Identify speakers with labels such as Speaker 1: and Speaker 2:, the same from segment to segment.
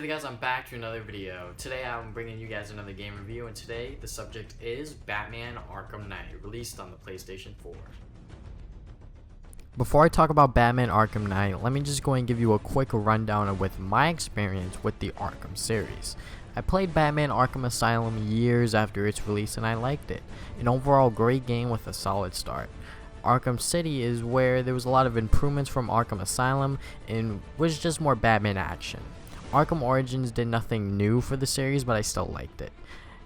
Speaker 1: there guys, I'm back to another video. Today I'm bringing you guys another game review, and today the subject is Batman Arkham Knight, released on the PlayStation 4. Before I talk about Batman Arkham Knight, let me just go and give you a quick rundown with my experience with the Arkham series. I played Batman Arkham Asylum years after its release and I liked it. An overall great game with a solid start. Arkham City is where there was a lot of improvements from Arkham Asylum and was just more Batman action. Arkham Origins did nothing new for the series, but I still liked it.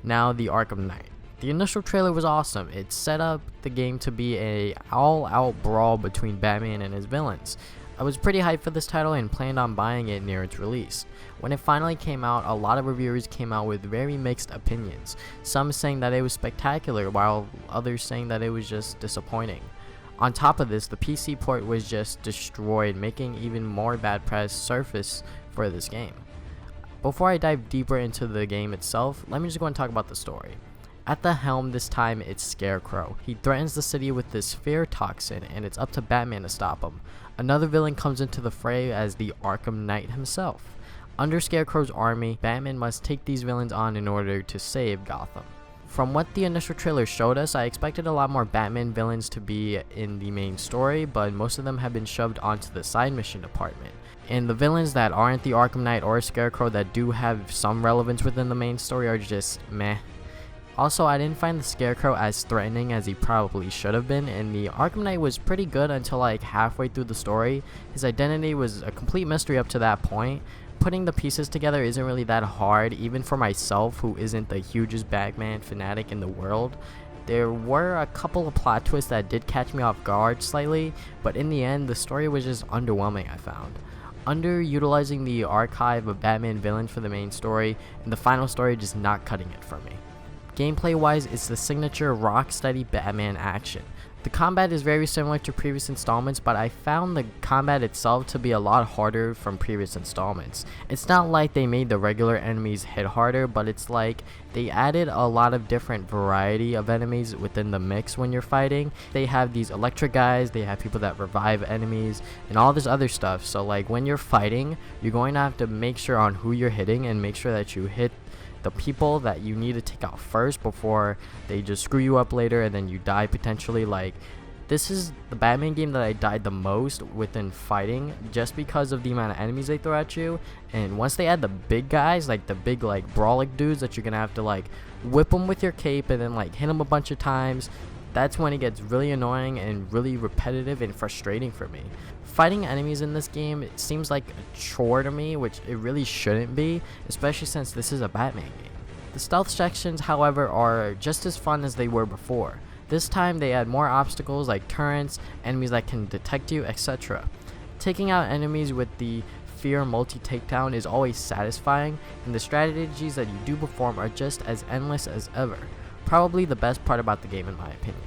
Speaker 1: Now the Arkham Knight. The initial trailer was awesome. It set up the game to be a all-out brawl between Batman and his villains. I was pretty hyped for this title and planned on buying it near its release. When it finally came out, a lot of reviewers came out with very mixed opinions. Some saying that it was spectacular, while others saying that it was just disappointing. On top of this, the PC port was just destroyed, making even more bad press surface for this game. Before I dive deeper into the game itself, let me just go and talk about the story. At the helm this time, it's Scarecrow. He threatens the city with this fear toxin, and it's up to Batman to stop him. Another villain comes into the fray as the Arkham Knight himself. Under Scarecrow's army, Batman must take these villains on in order to save Gotham. From what the initial trailer showed us, I expected a lot more Batman villains to be in the main story, but most of them have been shoved onto the side mission department. And the villains that aren't the Arkham Knight or Scarecrow that do have some relevance within the main story are just meh. Also, I didn't find the Scarecrow as threatening as he probably should have been, and the Arkham Knight was pretty good until like halfway through the story. His identity was a complete mystery up to that point. Putting the pieces together isn't really that hard, even for myself who isn't the hugest Batman fanatic in the world. There were a couple of plot twists that did catch me off guard slightly, but in the end, the story was just underwhelming, I found. Underutilizing the archive of Batman villains for the main story, and the final story just not cutting it for me. Gameplay wise, it's the signature rock-steady Batman action. The combat is very similar to previous installments, but I found the combat itself to be a lot harder from previous installments. It's not like they made the regular enemies hit harder, but it's like they added a lot of different variety of enemies within the mix when you're fighting. They have these electric guys, they have people that revive enemies, and all this other stuff. So like when you're fighting, you're going to have to make sure on who you're hitting and make sure that you hit the people that you need to take out first before they just screw you up later and then you die potentially. Like, this is the Batman game that I died the most within fighting, just because of the amount of enemies they throw at you. And once they add the big guys, like the big like brawling dudes that you're gonna have to like whip them with your cape and then like hit them a bunch of times, that's when it gets really annoying and really repetitive and frustrating for me. Fighting enemies in this game, it seems like a chore to me, which it really shouldn't be, especially since this is a Batman game. The stealth sections, however, are just as fun as they were before. This time they add more obstacles like turrets, enemies that can detect you, etc. Taking out enemies with the fear multi-takedown is always satisfying, and the strategies that you do perform are just as endless as ever. Probably the best part about the game in my opinion.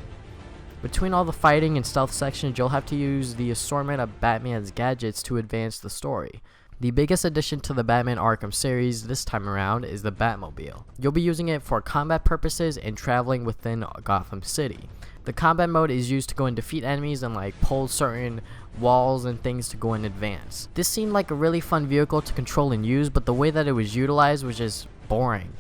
Speaker 1: Between all the fighting and stealth sections, you'll have to use the assortment of Batman's gadgets to advance the story. The biggest addition to the Batman Arkham series this time around is the Batmobile. You'll be using it for combat purposes and traveling within Gotham City. The combat mode is used to go and defeat enemies and like pull certain walls and things to go and advance. This seemed like a really fun vehicle to control and use, but the way that it was utilized was just boring.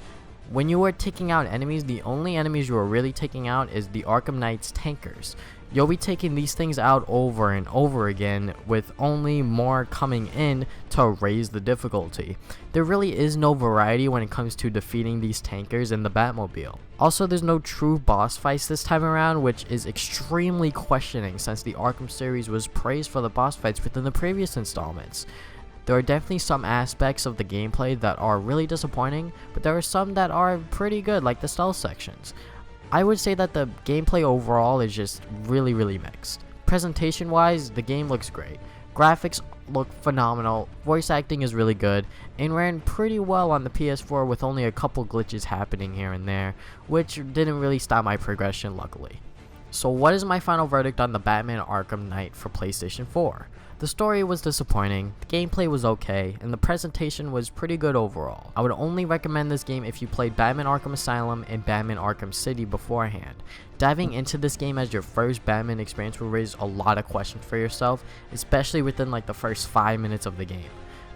Speaker 1: When you are taking out enemies, the only enemies you are really taking out is the Arkham Knight's tankers. You'll be taking these things out over and over again, with only more coming in to raise the difficulty. There really is no variety when it comes to defeating these tankers in the Batmobile. Also, there's no true boss fights this time around, which is extremely questioning since the Arkham series was praised for the boss fights within the previous installments. There are definitely some aspects of the gameplay that are really disappointing, but there are some that are pretty good, like the stealth sections. I would say that the gameplay overall is just really mixed. Presentation wise, the game looks great. Graphics look phenomenal, voice acting is really good, and ran pretty well on the PS4 with only a couple glitches happening here and there, which didn't really stop my progression luckily. So what is my final verdict on the Batman Arkham Knight for PlayStation 4? The story was disappointing, the gameplay was okay, and the presentation was pretty good overall. I would only recommend this game if you played Batman Arkham Asylum and Batman Arkham City beforehand. Diving into this game as your first Batman experience will raise a lot of questions for yourself, especially within like the first 5 minutes of the game.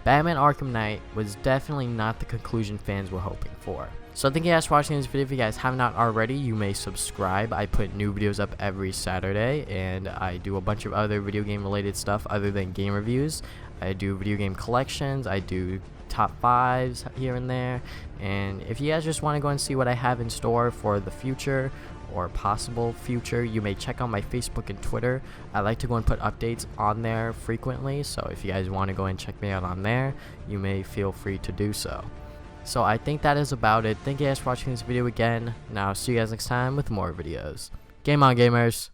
Speaker 1: Batman Arkham Knight was definitely not the conclusion fans were hoping for. So thank you guys for watching this video. If you guys have not already, you may subscribe. I put new videos up every Saturday, and I do a bunch of other video game related stuff other than game reviews. I do video game collections, I do top 5s here and there, and if you guys just want to go and see what I have in store for the future or possible future, you may check out my Facebook and Twitter. I like to go and put updates on there frequently, so if you guys want to go and check me out on there, you may feel free to do so. So I think that is about it. Thank you guys for watching this video again. Now see you guys next time with more videos. Game on, gamers!